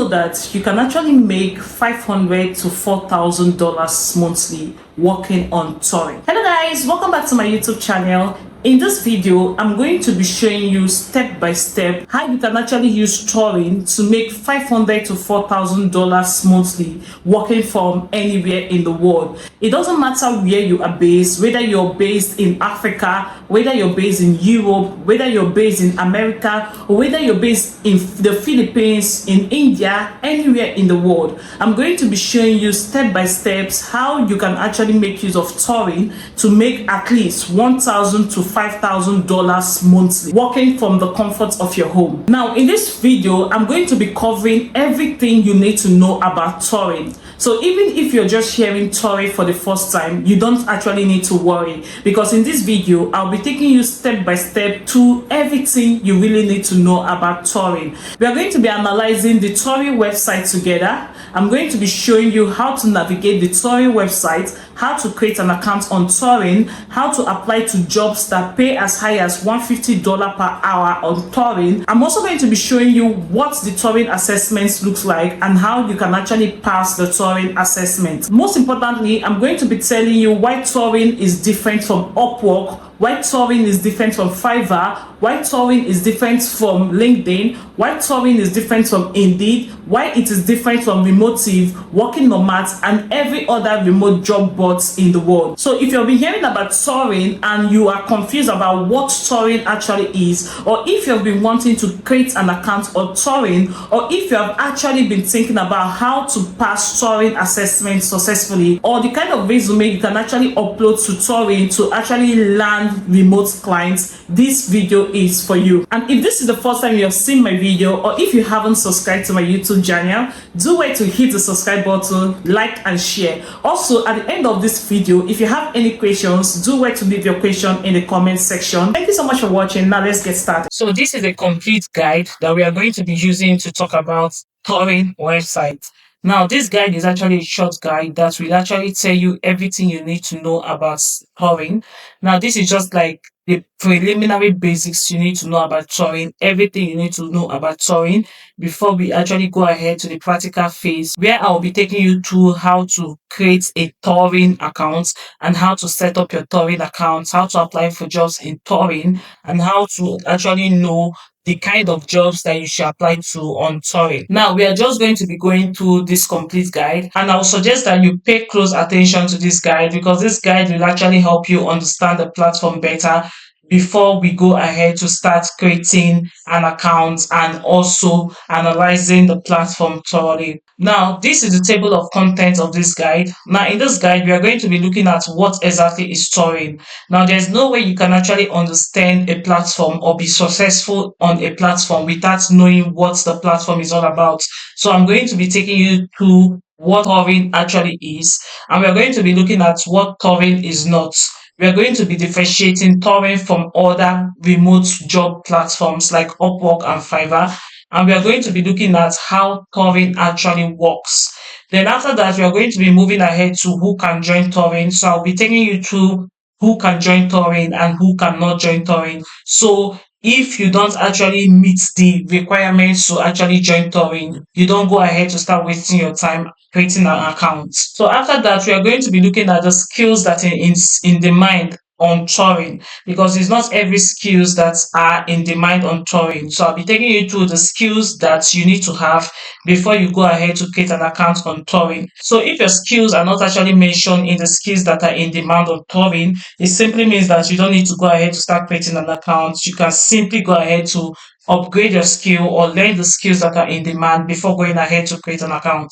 that you can actually make $500 to $4,000 monthly working on Turing. Hello guys, welcome back to my YouTube channel. In this video, I'm going to be showing you step by step how you can actually use Turing to make $500 to $4,000 monthly working from anywhere in the world. It doesn't matter where you are based, whether you're based in Africa, whether you're based in Europe, whether you're based in America, or whether you're based in the Philippines, in India, anywhere in the world. I'm going to be showing you step by steps how you can actually make use of Turing to make at least $1,000 to $5,000 monthly working from the comfort of your home. Now in this video, I'm going to be covering everything you need to know about Turing. So even if you're just hearing Turing for the first time, you don't actually need to worry, because in this video I'll be taking you step by step to everything you really need to know about Turing. We are going to be analyzing the Turing website together. I'm going to be showing you how to navigate the Turing website, how to create an account on Turing, how to apply to jobs that pay as high as $150 per hour on Turing. I'm also going to be showing you what the Turing assessment looks like and how you can actually pass the Turing assessment. Most importantly, I'm going to be telling you why Turing is different from Upwork, why Turing is different from Fiverr, why Turing is different from LinkedIn, why Turing is different from Indeed, why it is different from Remotive, Working Nomads, and every other remote job boards in the world. So if you've been hearing about Turing and you are confused about what Turing actually is, or if you've been wanting to create an account on Turing, or if you have actually been thinking about how to pass Turing assessment successfully, or the kind of resume you can actually upload to Turing to actually land remote clients, this video is for you. And if this is the first time you have seen my video, or if you haven't subscribed to my YouTube channel, do wait to hit the subscribe button, like and share. Also, at the end of this video, if you have any questions, do wait to leave your question in the comment section. Thank you so much for watching. Now let's get started. So this is a complete guide that we are going to be using to talk about Turing website. Now, this guide is actually a short guide that will actually tell you everything you need to know about Turing. Now, this is just like the preliminary basics you need to know about Turing, everything you need to know about Turing before we actually go ahead to the practical phase, where I'll be taking you through how to create a Turing account and how to set up your Turing account, how to apply for jobs in Turing, and how to actually know the kind of jobs that you should apply to on Turing. Now, we are just going to be going through this complete guide, and I will suggest that you pay close attention to this guide, because this guide will actually help you understand the platform better before we go ahead to start creating an account and also analyzing the platform thoroughly. Now, this is the table of contents of this guide. Now, in this guide, we are going to be looking at what exactly is Turing. Now, there's no way you can actually understand a platform or be successful on a platform without knowing what the platform is all about. So I'm going to be taking you to what Turing actually is, and we're going to be looking at what Turing is not. We are going to be differentiating Turing from other remote job platforms like Upwork and Fiverr, and we are going to be looking at how Turing actually works. Then after that, we are going to be moving ahead to who can join Turing. So I'll be taking you through who can join Turing and who cannot join Turing. So if you don't actually meet the requirements to actually join Turing, you don't go ahead to start wasting your time creating an account. So after that, we are going to be looking at the skills that are in demand on Turing, because it's not every skills that are in demand on Turing. So I'll be taking you through the skills that you need to have before you go ahead to create an account on Turing. So if your skills are not actually mentioned in the skills that are in demand on Turing, it simply means that you don't need to go ahead to start creating an account. You can simply go ahead to upgrade your skill or learn the skills that are in demand before going ahead to create an account.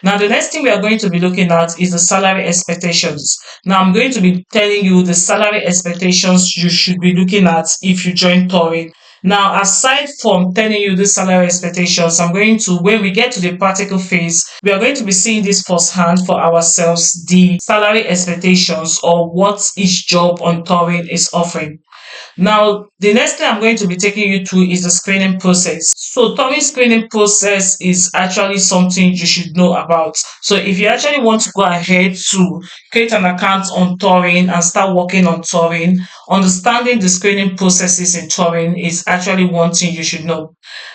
Now, the next thing we are going to be looking at is the salary expectations. Now, I'm going to be telling you the salary expectations you should be looking at if you join Turing. Now, aside from telling you the salary expectations, I'm going to, when we get to the practical phase, we are going to be seeing this firsthand for ourselves, the salary expectations or what each job on Turing is offering. Now, the next thing I'm going to be taking you through is the screening process. So, Turing screening process is actually something you should know about. So, if you actually want to go ahead to create an account on Turing and start working on Turing, understanding the screening processes in Turing is actually one thing you should know.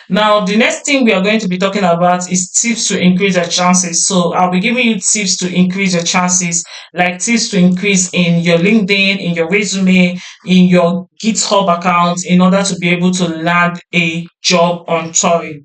Now, the next thing we are going to be talking about is tips to increase your chances. So, I'll be giving you tips to increase your chances, like tips to increase in your LinkedIn, in your resume, in your GitHub account, in order to be able to land a job on Turing.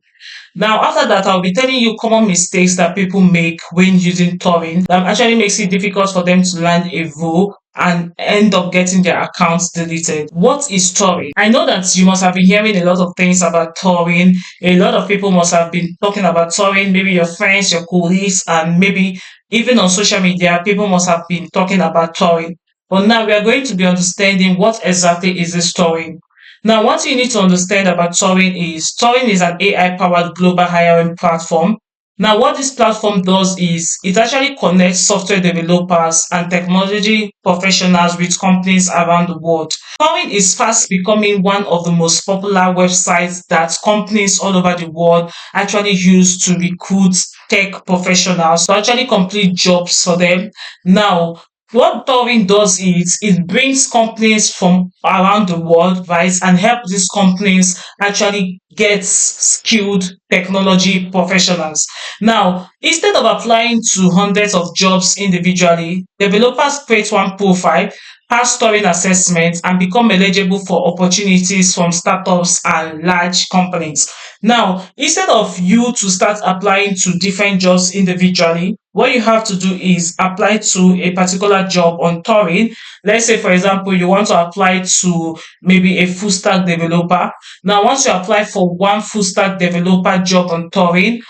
Now, after that, I'll be telling you common mistakes that people make when using Turing that actually makes it difficult for them to land a role and end up getting their accounts deleted. What is Turing? I know that you must have been hearing a lot of things about Turing. A lot of people must have been talking about Turing, maybe your friends, your colleagues, and maybe even on social media, people must have been talking about Turing. But now we are going to be understanding what exactly is this Turing. Now, what you need to understand about Turing is an AI-powered global hiring platform. Now, what this platform does is it actually connects software developers and technology professionals with companies around the world. Turing is fast becoming one of the most popular websites that companies all over the world actually use to recruit tech professionals to actually complete jobs for them. Now, what Turing does is it brings companies from around the world, right, and help these companies actually get skilled technology professionals. Now, instead of applying to hundreds of jobs individually, developers create one profile, pass Turing assessments, and become eligible for opportunities from startups and large companies. Now, instead of you to start applying to different jobs individually, what you have to do is apply to a particular job on Turing. Let's say, for example, you want to apply to maybe a full stack developer. Now, once you apply for one full stack developer job on Turing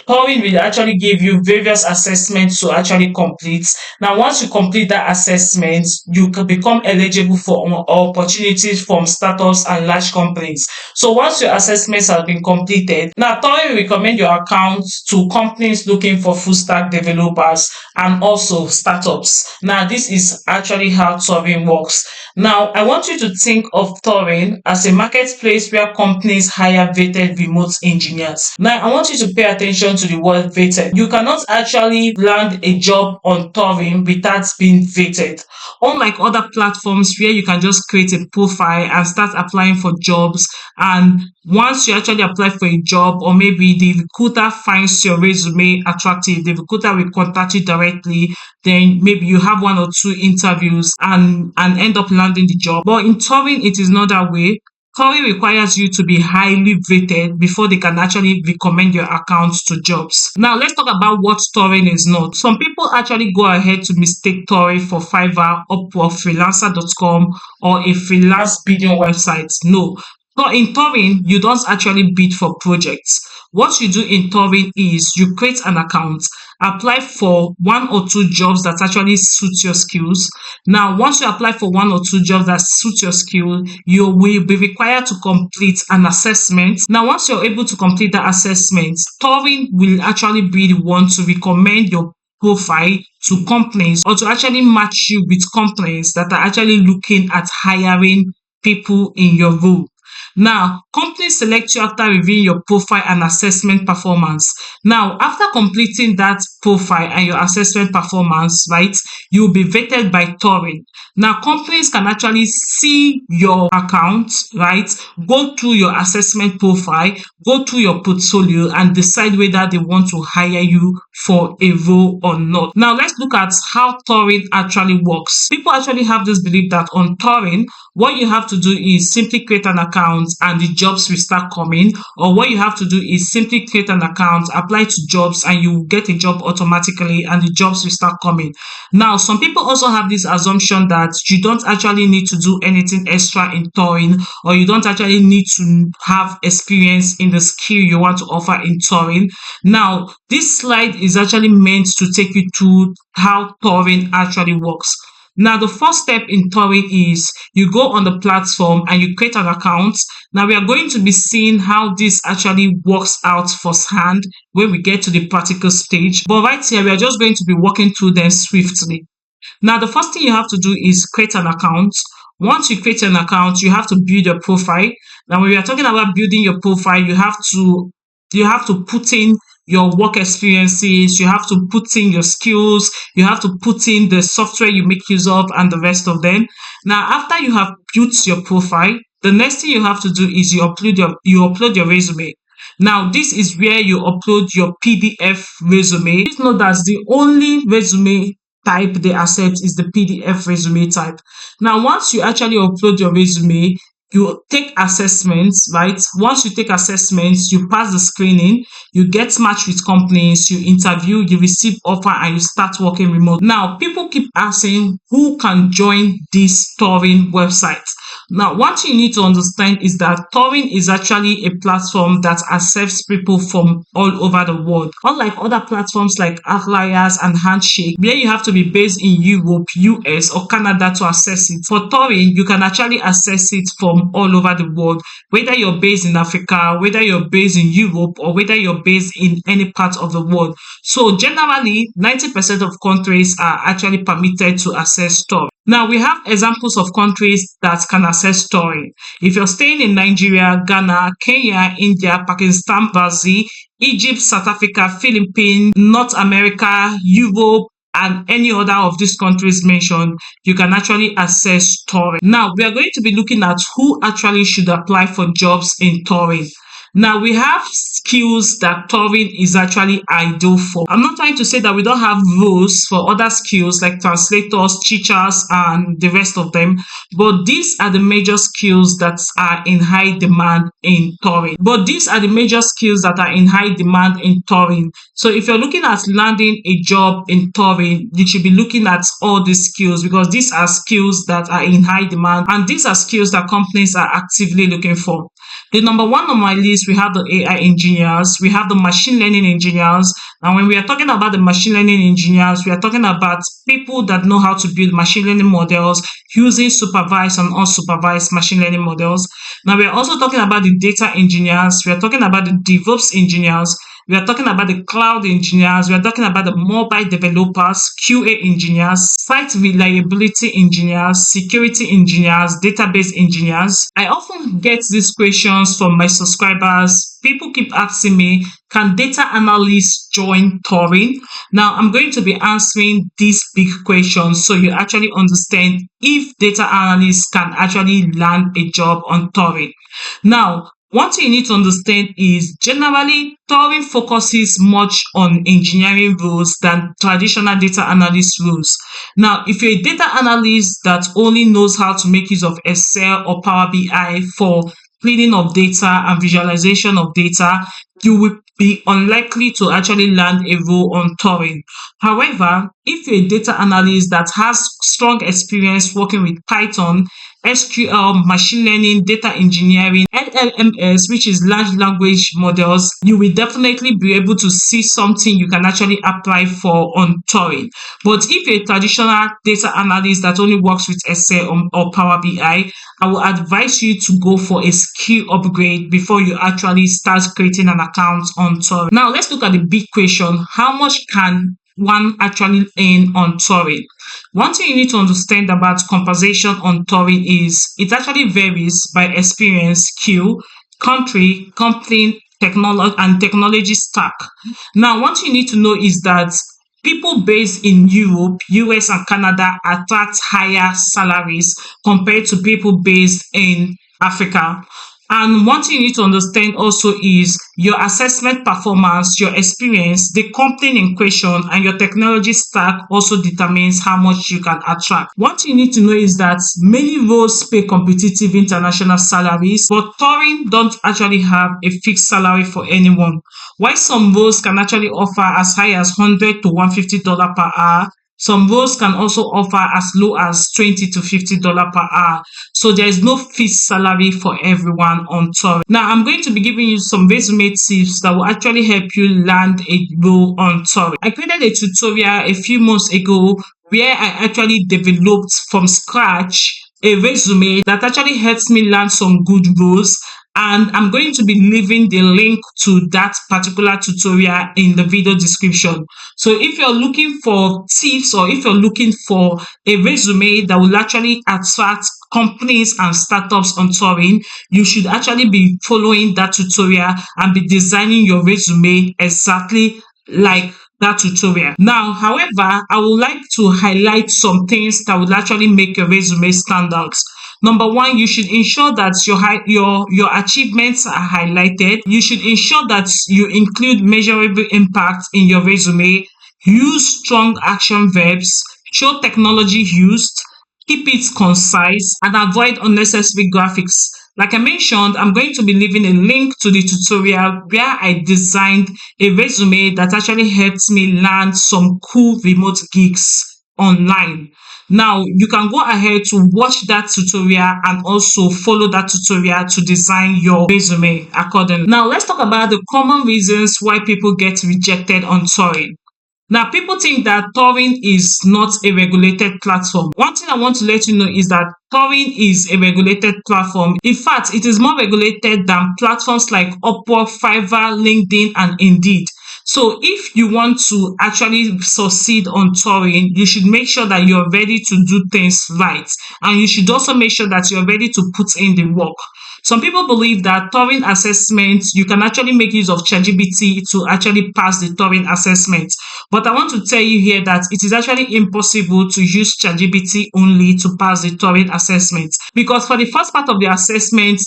will actually give you various assessments to actually complete. Now, once you complete that assessment, you can become eligible for opportunities from startups and large companies. So once your assessments have been completed, now Turing will recommend your account to companies looking for full stack developers and also startups. Now, this is actually how Turing works. Now, I want you to think of Turing as a marketplace where companies hire vetted remote engineers. Now, I want you to pay attention to the word vetted. You cannot actually land a job on Turing without being vetted. Unlike other platforms where you can just create a profile and start applying for jobs, and once you actually apply for a job, or maybe the recruiter finds your resume attractive, the recruiter will contact you directly, then maybe you have one or two interviews and end up landing the job. But in Turing, it is not that way. Turing requires you to be highly rated before they can actually recommend your account to jobs. Now, let's talk about what Turing is not. Some people actually go ahead to mistake Turing for Fiverr, Upwork, Freelancer.com, or a freelance bidding website. No. So in Turing, you don't actually bid for projects. What you do in Turing is you create an account, apply for one or two jobs that actually suit your skills. Now, once you apply for one or two jobs that suit your skill, you will be required to complete an assessment. Now, once you're able to complete that assessment, Turing will actually be the one to recommend your profile to companies, or to actually match you with companies that are actually looking at hiring people in your role. Now, companies select you after reviewing your profile and assessment performance. Now, after completing that profile and your assessment performance, right, you'll be vetted by Turing. Now, companies can actually see your account, right, go through your assessment profile, go through your portfolio, and decide whether they want to hire you for a role or not. Now, let's look at how Turing actually works. People actually have this belief that on Turing, what you have to do is simply create an account and the jobs will start coming, or what you have to do is simply create an account, apply to jobs, and you get a job automatically and the jobs will start coming. Now, some people also have this assumption that you don't actually need to do anything extra in Turing, or you don't actually need to have experience in the skill you want to offer in Turing. Now, this slide is actually meant to take you through how Turing actually works. Now, the first step in Turing is you go on the platform and you create an account. Now, we are going to be seeing how this actually works out firsthand when we get to the practical stage. But right here, we are just going to be walking through them swiftly. Now, the first thing you have to do is create an account. Once you create an account, you have to build your profile. Now, when we are talking about building your profile, you have to put in your work experiences, you have to put in your skills, you have to put in the software you make use of, and the rest of them. Now, after you have built your profile, the next thing you have to do is you upload your resume. Now, this is where you upload your PDF resume. Please note that the only resume type they accept is the PDF resume type. Now, once you actually upload your resume, you take assessments, right? Once you take assessments, you pass the screening, you get matched with companies, you interview, you receive offer, and you start working remote. Now, people keep asking who can join this Turing website. Now, what you need to understand is that Turing is actually a platform that accepts people from all over the world. Unlike other platforms like Outliers and Handshake, where you have to be based in Europe, US, or Canada to access it. For Turing, you can actually access it from all over the world, whether you're based in Africa, whether you're based in Europe, or whether you're based in any part of the world. So generally, 90% of countries are actually permitted to access Turing. Now, we have examples of countries that can access Turing. If you're staying in Nigeria, Ghana, Kenya, India, Pakistan, Brazil, Egypt, South Africa, Philippines, North America, Europe, and any other of these countries mentioned, you can actually access Turing. Now, we are going to be looking at who actually should apply for jobs in Turing. Now, we have skills that Turing is actually ideal for. I'm not trying to say that we don't have roles for other skills like translators, teachers, and the rest of them, but these are the major skills that are in high demand in Turing. So if you're looking at landing a job in Turing, you should be looking at all these skills because these are skills that are in high demand and these are skills that companies are actively looking for. The number one on my list, we have the AI engineers, we have the machine learning engineers. And when we are talking about the machine learning engineers, we are talking about people that know how to build machine learning models using supervised and unsupervised machine learning models. Now, we are also talking about the data engineers, we are talking about the DevOps engineers, we are talking about the cloud engineers, we are talking about the mobile developers, QA engineers, site reliability engineers, security engineers, database engineers. I often get these questions from my subscribers. People keep asking me, can data analysts join Turing? Now, I'm going to be answering these big questions so you actually understand if data analysts can actually land a job on Turing. Now, one thing you need to understand is generally Turing focuses much on engineering roles than traditional data analyst roles. Now, if you're a data analyst that only knows how to make use of Excel or Power BI for cleaning of data and visualization of data, you will be unlikely to actually land a role on Turing. However, if you're a data analyst that has strong experience working with Python, SQL, machine learning, data engineering, LLMs, which is large language models, you will definitely be able to see something you can actually apply for on Turing. But if you're a traditional data analyst that only works with Excel or Power BI, I will advise you to go for a skill upgrade before you actually start creating an account on Turing. Now, let's look at the big question. How much can one actually earn on Turing? One thing you need to understand about compensation on Turing is it actually varies by experience, skill, country, company, technology stack. Now, one thing you need to know is that people based in Europe, US, and Canada attract higher salaries compared to people based in Africa. And one thing you need to understand also is your assessment performance, your experience, the company in question, and your technology stack also determines how much you can attract. One thing you need to know is that many roles pay competitive international salaries, but Turing don't actually have a fixed salary for anyone. While some roles can actually offer as high as $100 to $150 per hour, some roles can also offer as low as $20 to $50 per hour. So there is no fixed salary for everyone on Turing. Now, I'm going to be giving you some resume tips that will actually help you land a role on Turing. I created a tutorial a few months ago where I actually developed from scratch a resume that actually helps me land some good roles. And I'm going to be leaving the link to that particular tutorial in the video description. So if you're looking for tips or if you're looking for a resume that will actually attract companies and startups on Turing, you should actually be following that tutorial and be designing your resume exactly like that tutorial. Now, however, I would like to highlight some things that would actually make your resume stand out. Number one, you should ensure that your achievements are highlighted. You should ensure that you include measurable impact in your resume. Use strong action verbs. Show technology used. Keep it concise and avoid unnecessary graphics. Like I mentioned, I'm going to be leaving a link to the tutorial where I designed a resume that actually helped me land some cool remote gigs online. Now, you can go ahead to watch that tutorial and also follow that tutorial to design your resume accordingly. Now, let's talk about the common reasons why people get rejected on Turing. Now, people think that Turing is not a regulated platform. One thing I want to let you know is that Turing is a regulated platform. In fact, it is more regulated than platforms like Upwork, Fiverr, LinkedIn, and Indeed. So if you want to actually succeed on Turing, you should make sure that you're ready to do things right. And you should also make sure that you're ready to put in the work. Some people believe that Turing assessment, you can actually make use of ChatGPT to actually pass the Turing assessment. But I want to tell you here that it is actually impossible to use ChatGPT only to pass the Turing assessment. Because for the first part of the assessment,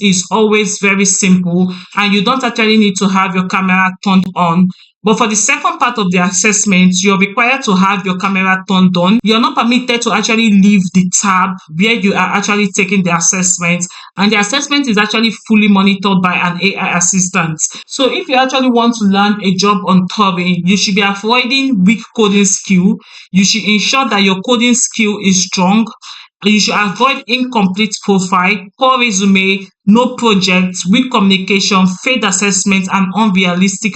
is always very simple and you don't actually need to have your camera turned on. But for the second part of the assessment, you're required to have your camera turned on. You're not permitted to actually leave the tab where you are actually taking the assessment. And the assessment is actually fully monitored by an AI assistant. So if you actually want to learn a job on Turing, you should be avoiding weak coding skill. You should ensure that your coding skill is strong. You should avoid incomplete profile, poor resume, no projects, weak communication, failed assessment, and unrealistic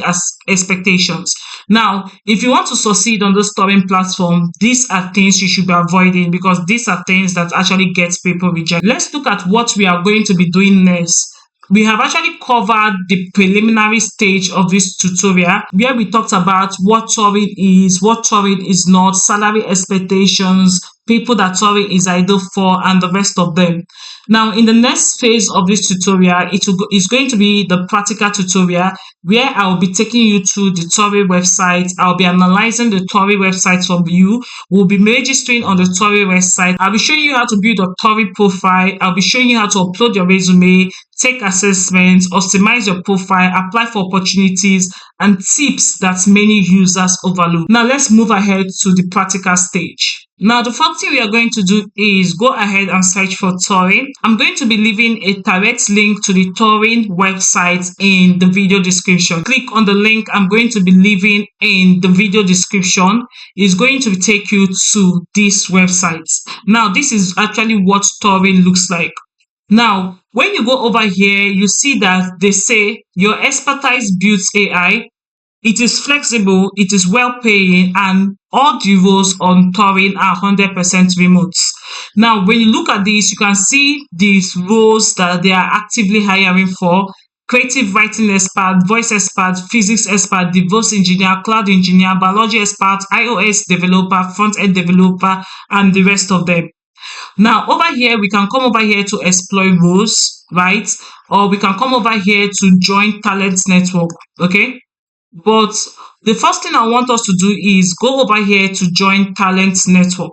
expectations. Now, if you want to succeed on this Turing platform, these are things you should be avoiding because these are things that actually get people rejected. Let's look at what we are going to be doing next. We have actually covered the preliminary stage of this tutorial where we talked about what Turing is, what Turing is not, salary expectations, people that Turing is ideal for, and the rest of them. Now, in the next phase of this tutorial, it's going to be the practical tutorial where I will be taking you to the Turing website. I'll be analyzing the Turing website from you. We'll be registering on the Turing website. I'll be showing you how to build a Turing profile. I'll be showing you how to upload your resume, take assessments, optimize your profile, apply for opportunities, and tips that many users overlook. Now, let's move ahead to the practical stage. Now, the first thing we are going to do is go ahead and search for Turing. I'm going to be leaving a direct link to the Turing website in the video description. Click on the link I'm going to be leaving in the video description. It's going to take you to this website. Now, this is actually what Turing looks like. Now, when you go over here, you see that they say your expertise builds AI. It is flexible, it is well paying, and all the roles on Turing are 100% remote. Now, when you look at this, you can see these roles that they are actively hiring for: creative writing expert, voice expert, physics expert, DevOps engineer, cloud engineer, biology expert, iOS developer, front-end developer, and the rest of them. Now, over here, we can come over here to explore roles, right? Or we can come over here to join talent network, okay? But the first thing I want us to do is go over here to join talent network.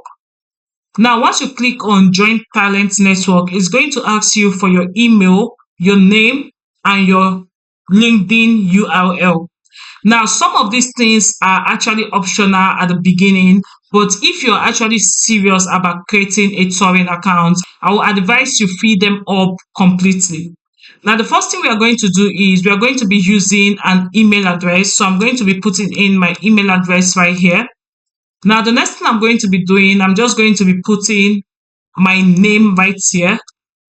Now, once you click on join talent network, it's going to ask you for your email, your name, and your LinkedIn URL. Now, some of these things are actually optional at the beginning, but if you're actually serious about creating a Turing account, I will advise you fill them up completely. Now, the first thing we are going to do is we are going to be using an email address. So I'm going to be putting in my email address right here. Now, the next thing I'm going to be doing, I'm just going to be putting my name right here.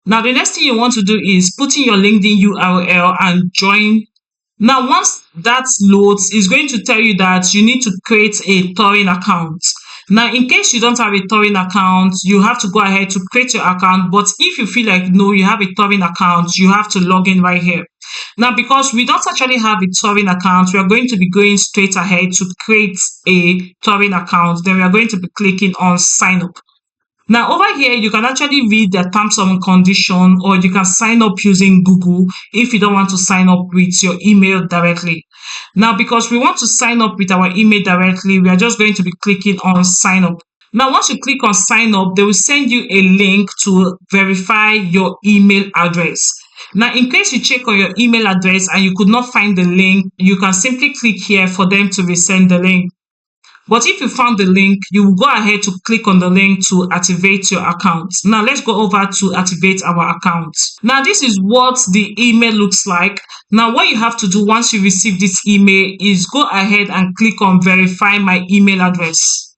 Now, the next thing you want to do is put in your LinkedIn URL and join. Now, once that loads, it's going to tell you that you need to create a Turing account. Now, in case you don't have a Turing account, you have to go ahead to create your account. But if you feel like, no, you have a Turing account, you have to log in right here. Now, because we don't actually have a Turing account, we are going to be going straight ahead to create a Turing account. Then we are going to be clicking on sign up. Now over here, you can actually read the terms and condition, or you can sign up using Google if you don't want to sign up with your email directly. Now, because we want to sign up with our email directly, we are just going to be clicking on sign up. Now, once you click on sign up, they will send you a link to verify your email address. Now, in case you check on your email address and you could not find the link, you can simply click here for them to resend the link. But if you found the link, you will go ahead to click on the link to activate your account. Now let's go over to activate our account. Now this is what the email looks like. Now what you have to do once you receive this email is go ahead and click on verify my email address.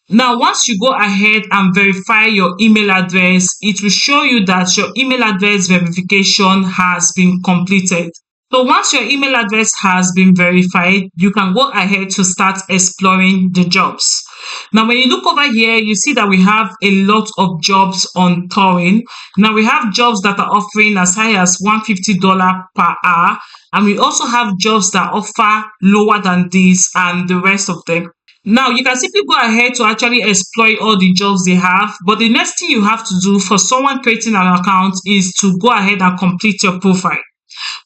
Now, once you go ahead and verify your email address, it will show you that your email address verification has been completed. So once your email address has been verified, you can go ahead to start exploring the jobs. Now, when you look over here, you see that we have a lot of jobs on Turing. Now, we have jobs that are offering as high as $150 per hour, and we also have jobs that offer lower than this and the rest of them. Now, you can simply go ahead to actually exploit all the jobs they have, but the next thing you have to do for someone creating an account is to go ahead and complete your profile.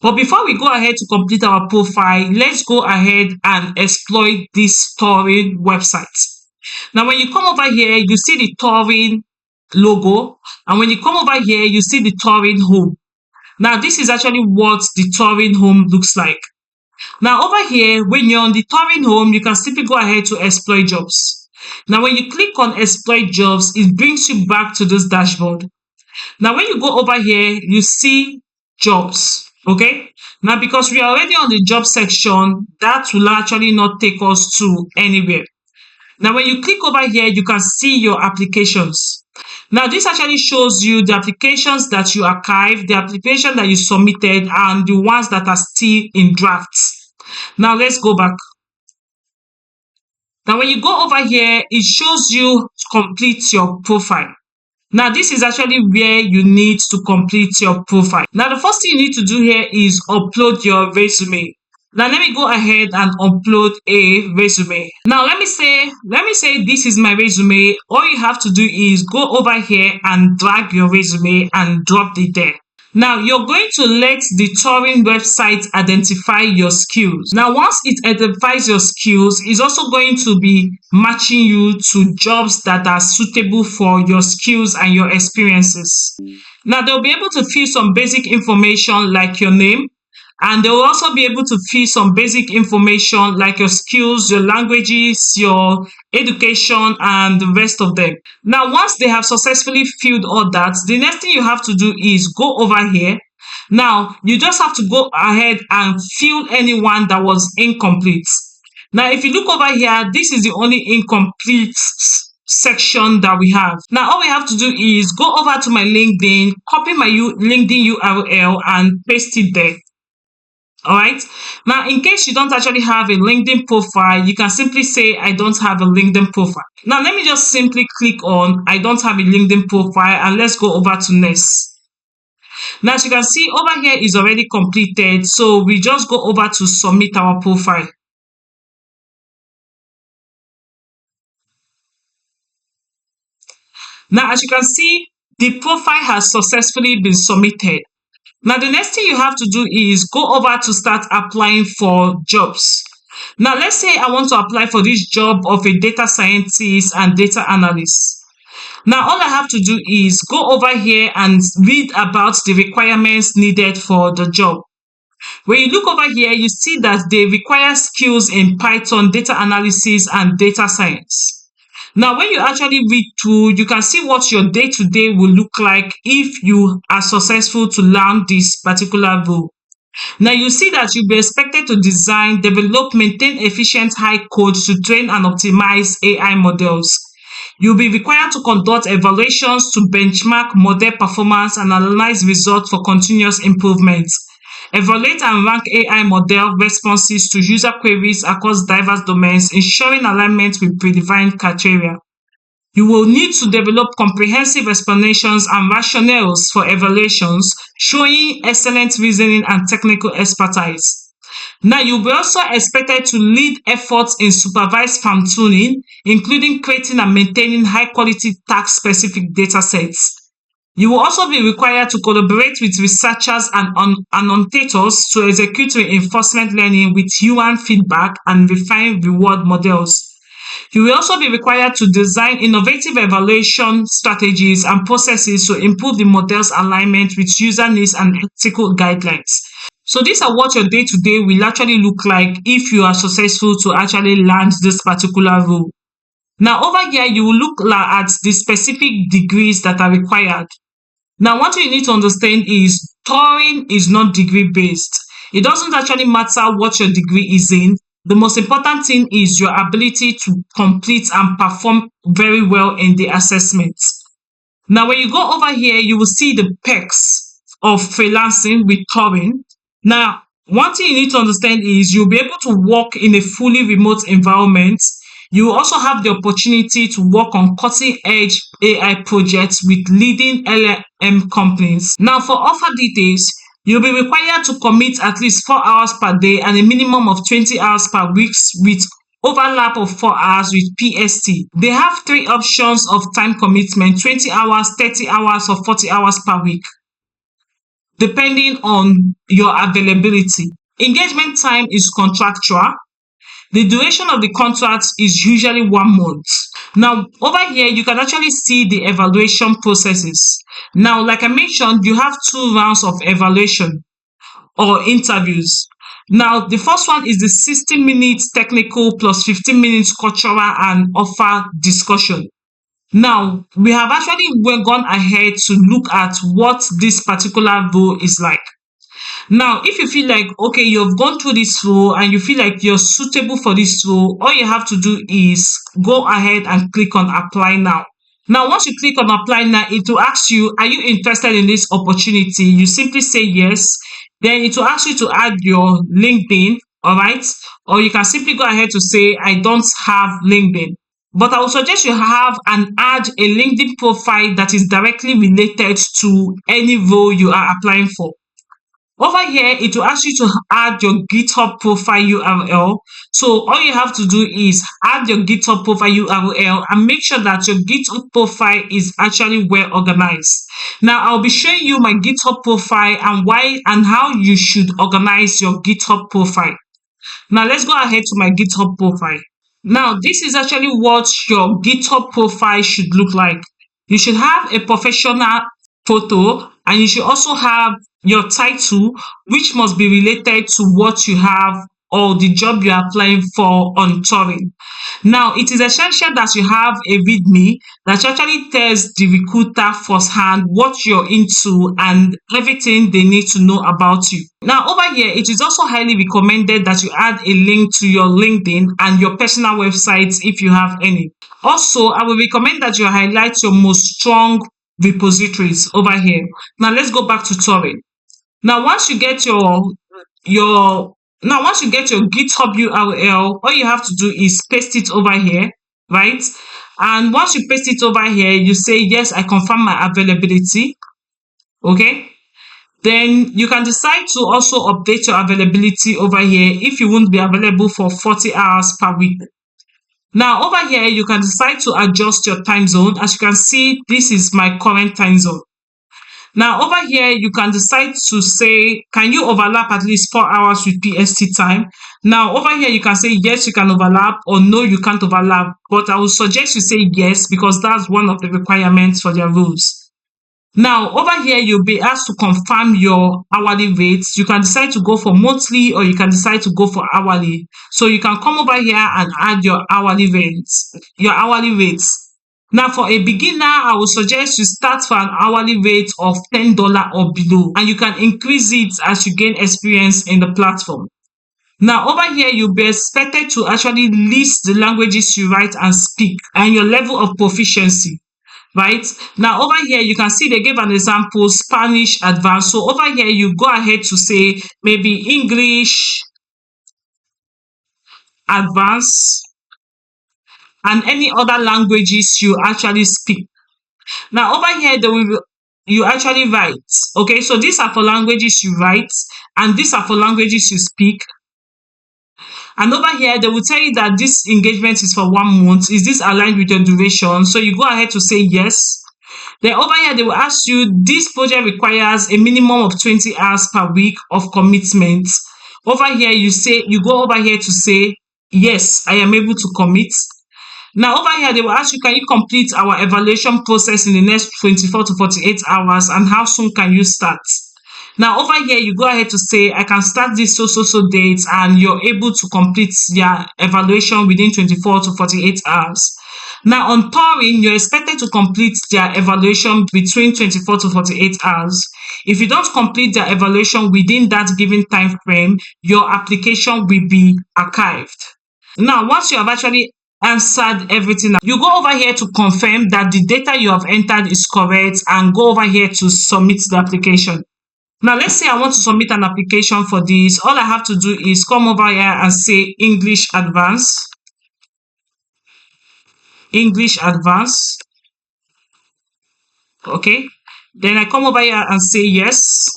But before we go ahead to complete our profile, let's go ahead and exploit this Turing website. Now, when you come over here, you see the Turing logo, and when you come over here, you see the Turing home. Now, this is actually what the Turing home looks like. Now, over here, when you're on the Turing home, you can simply go ahead to exploit jobs. Now, when you click on exploit jobs, it brings you back to this dashboard. Now, when you go over here, you see jobs. Okay, now because we are already on the job section, that will actually not take us to anywhere. Now, when you click over here, you can see your applications. Now, this actually shows you the applications that you archived, the application that you submitted, and the ones that are still in drafts. Now, let's go back. Now, when you go over here, it shows you to complete your profile. Now, this is actually where you need to complete your profile. Now, the first thing you need to do here is upload your resume. Now, let me go ahead and upload a resume. Now, let me say this is my resume. All you have to do is go over here and drag your resume and drop it there. Now, you're going to let the Turing website identify your skills. Now, once it identifies your skills, it's also going to be matching you to jobs that are suitable for your skills and your experiences. Now, they'll be able to fill some basic information like your name, and they'll also be able to fill some basic information like your skills, your languages, your education, and the rest of them. Now, once they have successfully filled all that, the next thing you have to do is go over here. Now, you just have to go ahead and fill anyone that was incomplete. Now, if you look over here, this is the only incomplete section that we have. Now, all we have to do is go over to my LinkedIn, copy my LinkedIn URL, and paste it there. All right. Now, in case you don't actually have a LinkedIn profile, you can simply say, I don't have a LinkedIn profile. Now, let me just simply click on, I don't have a LinkedIn profile, and let's go over to next. Now, as you can see, over here is already completed. So we just go over to submit our profile. Now, as you can see, the profile has successfully been submitted. Now, the next thing you have to do is go over to start applying for jobs. Now, let's say I want to apply for this job of a data scientist and data analyst. Now, all I have to do is go over here and read about the requirements needed for the job. When you look over here, you see that they require skills in Python, data analysis, and data science. Now, when you actually read through, you can see what your day-to-day will look like if you are successful to learn this particular role. Now, you see that you'll be expected to design, develop, maintain efficient high code to train and optimize AI models. You'll be required to conduct evaluations to benchmark model performance and analyze results for continuous improvements. Evaluate and rank AI model responses to user queries across diverse domains, ensuring alignment with predefined criteria. You will need to develop comprehensive explanations and rationales for evaluations, showing excellent reasoning and technical expertise. Now, you'll be also expected to lead efforts in supervised farm tuning, including creating and maintaining high-quality task-specific data sets. You will also be required to collaborate with researchers and annotators to execute reinforcement learning with human feedback and refine reward models. You will also be required to design innovative evaluation strategies and processes to improve the model's alignment with user needs and ethical guidelines. So these are what your day-to-day will actually look like if you are successful to actually land this particular role. Now, over here, you will look at the specific degrees that are required. Now, what you need to understand is Turing is not degree based. It doesn't actually matter what your degree is in. The most important thing is your ability to complete and perform very well in the assessments. Now, when you go over here, you will see the perks of freelancing with Turing. Now, one thing you need to understand is you'll be able to work in a fully remote environment. You will also have the opportunity to work on cutting-edge AI projects with leading LLM companies. Now, for offer details, you'll be required to commit at least 4 hours per day and a minimum of 20 hours per week with overlap of 4 hours with PST. They have 3 options of time commitment: 20 hours, 30 hours, or 40 hours per week, depending on your availability. Engagement time is contractual. The duration of the contract is usually 1 month. Now, over here, you can actually see the evaluation processes. Now, like I mentioned, you have 2 rounds of evaluation or interviews. Now, the first one is the 60 minutes technical plus 15 minutes cultural and offer discussion. Now, we have actually gone ahead to look at what this particular role is like. Now, if you feel like, okay, you've gone through this role and you feel like you're suitable for this role, all you have to do is go ahead and click on apply now. Now, once you click on apply now, it will ask you, are you interested in this opportunity? You simply say yes. Then it will ask you to add your LinkedIn, all right? Or you can simply go ahead to say, I don't have LinkedIn. But I would suggest you have and add a LinkedIn profile that is directly related to any role you are applying for. Over here, it will ask you to add your GitHub profile URL. So all you have to do is add your GitHub profile URL and make sure that your GitHub profile is actually well organized. Now, I'll be showing you my GitHub profile and why and how you should organize your GitHub profile. Now, let's go ahead to my GitHub profile. Now, this is actually what your GitHub profile should look like. You should have a professional photo and you should also have your title, which must be related to what you have or the job you are applying for on Turing. Now, it is essential that you have a README that actually tells the recruiter firsthand what you're into and everything they need to know about you. Now, over here, it is also highly recommended that you add a link to your LinkedIn and your personal websites if you have any. Also, I will recommend that you highlight your most strong repositories over here. Now, let's go back to Turing. Now, once you get your GitHub URL, all you have to do is paste it over here, right? And once you paste it over here, you say, yes, I confirm my availability. Okay. Then you can decide to also update your availability over here if you won't be available for 40 hours per week. Now, over here, you can decide to adjust your time zone. As you can see, this is my current time zone. Now, over here, you can decide to say, can you overlap at least 4 hours with PST time? Now, over here, you can say, yes, you can overlap, or no, you can't overlap. But I would suggest you say yes, because that's one of the requirements for their rules. Now, over here, you'll be asked to confirm your hourly rates. You can decide to go for monthly or you can decide to go for hourly. So you can come over here and add your hourly rates. Now, for a beginner, I would suggest you start for an hourly rate of $10 or below, and you can increase it as you gain experience in the platform. Now, over here, you'll be expected to actually list the languages you write and speak and your level of proficiency. Right now, over here, you can see they gave an example: Spanish advanced. So over here, you go ahead to say maybe English advanced and any other languages you actually speak. Now, over here, you actually write. Okay, so these are for languages you write and these are for languages you speak. And over here, they will tell you that this engagement is for 1 month. Is this aligned with your duration? So you go ahead to say yes. Then over here, they will ask you, this project requires a minimum of 20 hours per week of commitment. Over here, you go over here to say, yes, I am able to commit. Now over here, they will ask you, can you complete our evaluation process in the next 24 to 48 hours, and how soon can you start? Now over here, you go ahead to say, I can start this so date, and you're able to complete your evaluation within 24 to 48 hours. Now on Turing, you're expected to complete their evaluation between 24 to 48 hours. If you don't complete the evaluation within that given time frame, your application will be archived. Now, once you have actually answered everything, you go over here to confirm that the data you have entered is correct, and go over here to submit the application. Now, let's say I want to submit an application for this. All I have to do is come over here and say English Advanced. English Advanced. Okay. Then I come over here and say yes.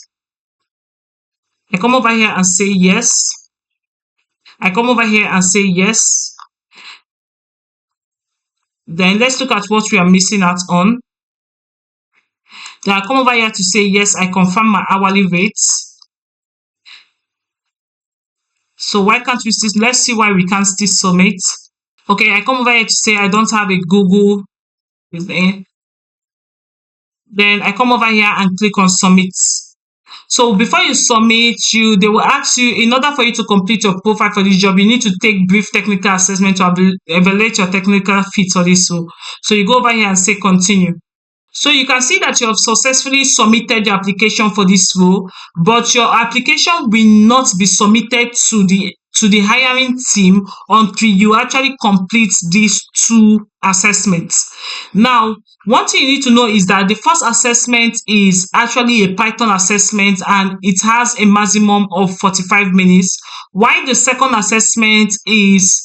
I come over here and say yes. I come over here and say yes. Then let's look at what we are missing out on. Then I come over here to say yes, I confirm my hourly rates. So why can't we still, let's see why we can't still submit. Okay, I come over here to say I don't have a Google. Then I come over here and click on submit. So before you submit, they will ask you, in order for you to complete your profile for this job, you need to take brief technical assessment to evaluate your technical fit for this role. So you go over here and say continue. So you can see that you have successfully submitted your application for this role, but your application will not be submitted to the hiring team until you actually complete these 2 assessments. Now, one thing you need to know is that the first assessment is actually a Python assessment, and it has a maximum of 45 minutes, while the second assessment is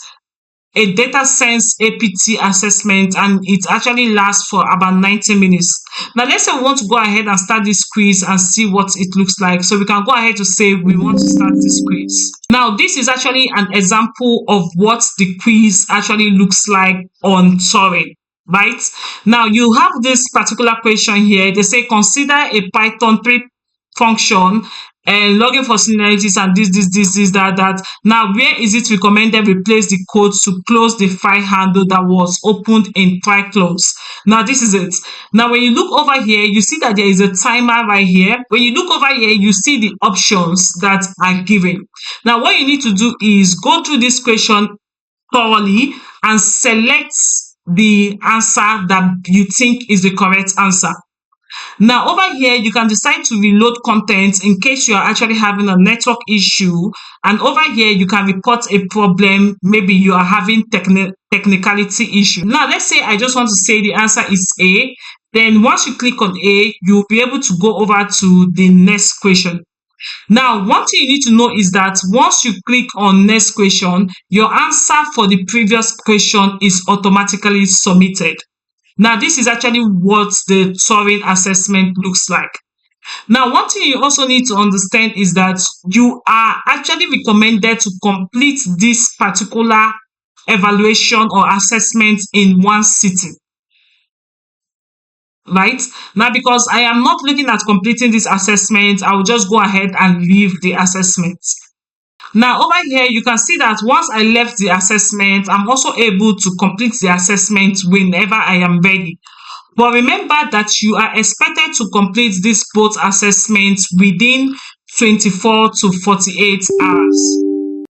a data science APT assessment, and it actually lasts for about 90 minutes. Now, let's say we want to go ahead and start this quiz and see what it looks like. So we can go ahead to say we want to start this quiz. Now, this is actually an example of what the quiz actually looks like on Turing. Right now, you have this particular question here. They say consider a Python 3 function and logging for similarities and this, that. Now, where is it recommended replace the code to close the file handle that was opened in try close? Now, this is it. Now, when you look over here, you see that there is a timer right here. When you look over here, you see the options that are given. Now, what you need to do is go through this question thoroughly and select the answer that you think is the correct answer. Now, over here, you can decide to reload content in case you are actually having a network issue. And over here, you can report a problem. Maybe you are having technicality issue. Now, let's say I just want to say the answer is A. Then once you click on A, you'll be able to go over to the next question. Now, one thing you need to know is that once you click on next question, your answer for the previous question is automatically submitted. Now, this is actually what the Turing assessment looks like. Now, one thing you also need to understand is that you are actually recommended to complete this particular evaluation or assessment in one sitting. Right now, because I am not looking at completing this assessment, I will just go ahead and leave the assessment. Now, over here, you can see that once I left the assessment, I'm also able to complete the assessment whenever I am ready. But remember that you are expected to complete this both assessments within 24 to 48 hours.